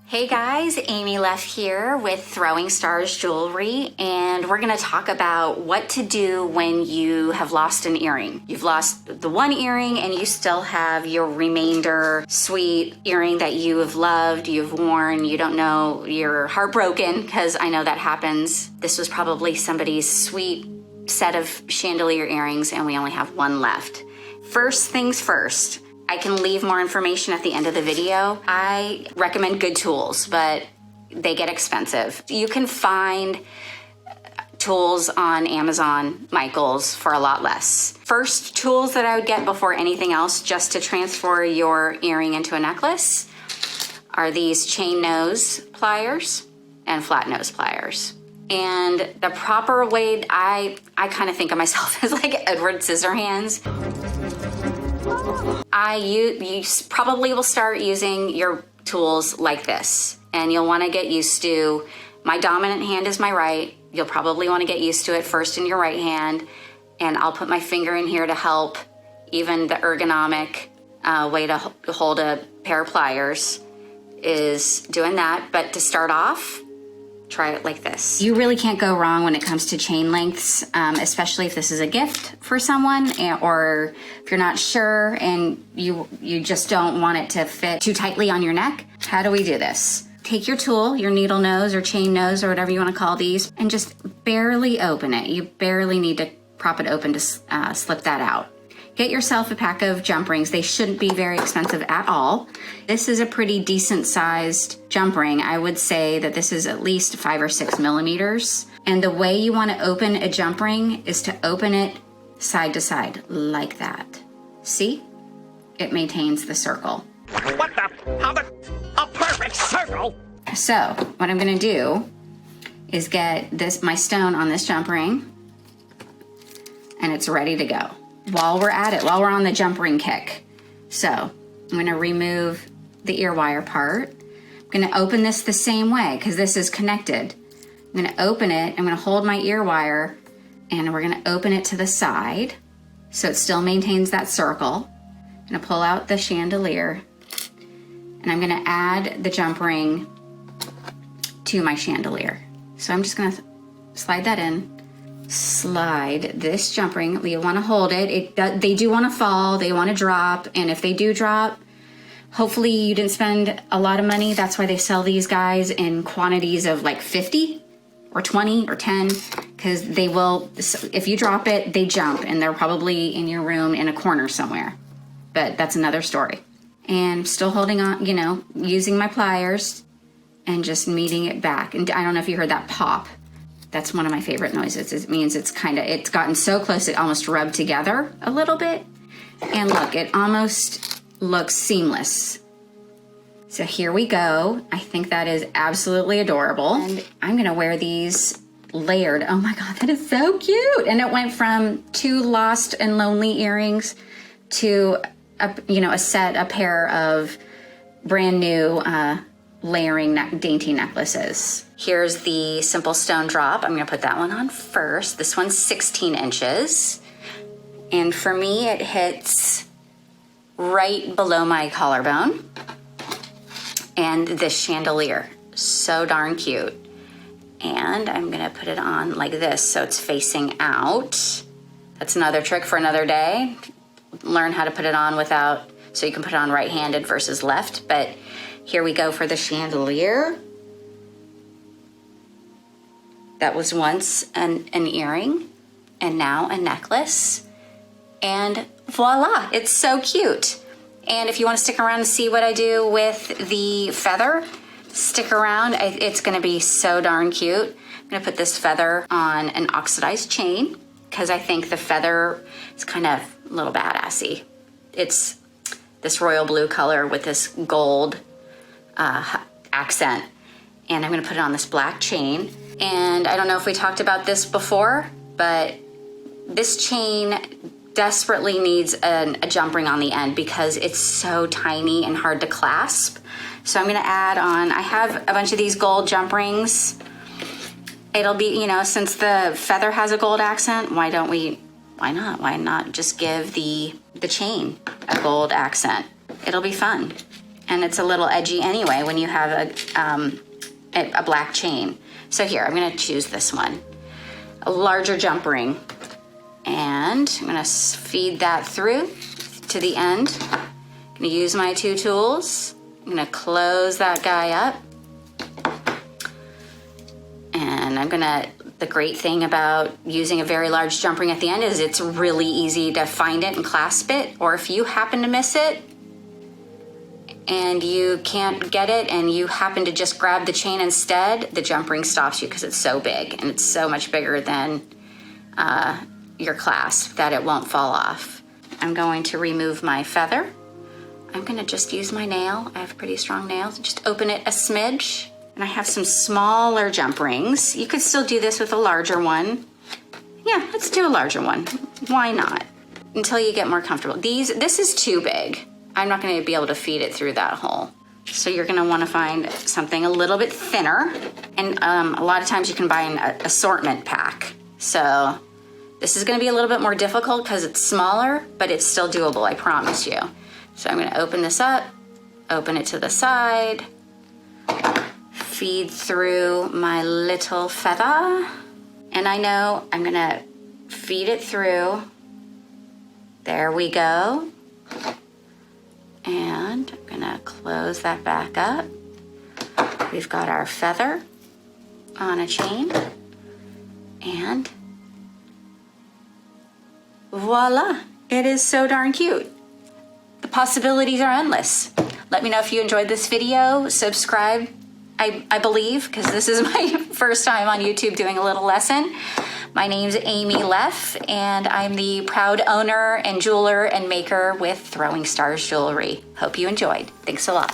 Hey guys, Amy Leff here with Throwing Stars Jewelry, and we're gonna talk about what to do when you have lost an earring. You've lost the one earring and you still have your remainder sweet earring that you have loved, you've worn, you don't know, you're heartbroken, because I know that happens. This was probably somebody's sweet set of chandelier earrings and we only have one left. First things first, I can leave more information at the end of the video. I recommend good tools, but they get expensive. You can find tools on Amazon, Michaels, for a lot less. First tools that I would get before anything else, just to transfer your earring into a necklace, are these chain nose pliers and flat nose pliers. And the proper way, I kind of think of myself as like Edward Scissorhands. You probably will start using your tools like this, and you'll want to get used to, my dominant hand is my right. You'll probably want to get used to it first in your right hand, and I'll put my finger in here to help. Even the ergonomic way to hold a pair of pliers is doing that, but to start off, try it like this. You really can't go wrong when it comes to chain lengths, especially if this is a gift for someone, or if you're not sure and you just don't want it to fit too tightly on your neck. How do we do this? Take your tool, your needle nose or chain nose or whatever you want to call these, and just barely open it. You barely need to prop it open to slip that out. Get yourself a pack of jump rings. They shouldn't be very expensive at all. This is a pretty decent sized jump ring. I would say that this is at least 5 or 6 millimeters. And the way you want to open a jump ring is to open it side to side like that. See? It maintains the circle. What the? How the? A perfect circle? So what I'm gonna do is get my stone on this jump ring, and it's ready to go. While we're at it, while we're on the jump ring kick. So I'm gonna remove the ear wire part. I'm gonna open this the same way because this is connected. I'm gonna open it, I'm gonna hold my ear wire, and we're gonna open it to the side so it still maintains that circle. I'm gonna pull out the chandelier, and I'm gonna add the jump ring to my chandelier. So I'm just gonna slide that in. Slide this jump ring. You want to hold it. They do want to fall, they want to drop, and if they do drop, hopefully you didn't spend a lot of money. That's why they sell these guys in quantities of like 50 or 20 or 10, because they will, if you drop it, they jump, and they're probably in your room in a corner somewhere, but that's another story. And still holding on, using my pliers and just meeting it back. And I don't know if you heard that pop. That's one of my favorite noises. It means it's gotten so close it almost rubbed together a little bit. And look, it almost looks seamless. So here we go. I think that is absolutely adorable. And I'm gonna wear these layered. Oh my God, that is so cute. And it went from 2 lost and lonely earrings to a pair of brand new layering dainty necklaces. Here's the simple stone drop. I'm gonna put that one on first. This one's 16 inches. And for me, it hits right below my collarbone. And this chandelier, so darn cute. And I'm gonna put it on like this so it's facing out. That's another trick for another day. Learn how to put it on so you can put it on right-handed versus left. But here we go for the chandelier. That was once an earring, and now a necklace. And voila, it's so cute. And if you want to stick around and see what I do with the feather, stick around. It's gonna be so darn cute. I'm gonna put this feather on an oxidized chain because I think the feather is kind of a little badassy. It's this royal blue color with this gold accent, and I'm gonna put it on this black chain. And I don't know if we talked about this before, but this chain desperately needs a jump ring on the end because it's so tiny and hard to clasp. So I'm gonna add on, I have a bunch of these gold jump rings. It'll be, since the feather has a gold accent, why not just give the chain a gold accent? It'll be fun. And it's a little edgy anyway when you have a black chain. So here, I'm gonna choose this one, a larger jump ring. And I'm gonna feed that through to the end. I'm gonna use my 2 tools. I'm gonna close that guy up. And the great thing about using a very large jump ring at the end is it's really easy to find it and clasp it, or if you happen to miss it and you can't get it and you happen to just grab the chain instead, the jump ring stops you because it's so big and it's so much bigger than your clasp that it won't fall off. I'm going to remove my feather. I'm gonna just use my nail. I have pretty strong nails. Just open it a smidge. And I have some smaller jump rings. You could still do this with a larger one. Yeah, let's do a larger one. Why not? Until you get more comfortable. This is too big. I'm not gonna be able to feed it through that hole. So you're gonna wanna find something a little bit thinner. And a lot of times you can buy an assortment pack. So this is gonna be a little bit more difficult because it's smaller, but it's still doable, I promise you. So I'm gonna open this up, open it to the side, feed through my little feather. And I know I'm gonna feed it through. There we go. And I'm gonna close that back up. We've got our feather on a chain. And voila, it is so darn cute. The possibilities are endless. Let me know if you enjoyed this video. Subscribe, I believe, because this is my first time on YouTube doing a little lesson. My name's Amy Leff, and I'm the proud owner and jeweler and maker with Throwing Stars Jewelry. Hope you enjoyed. Thanks a lot.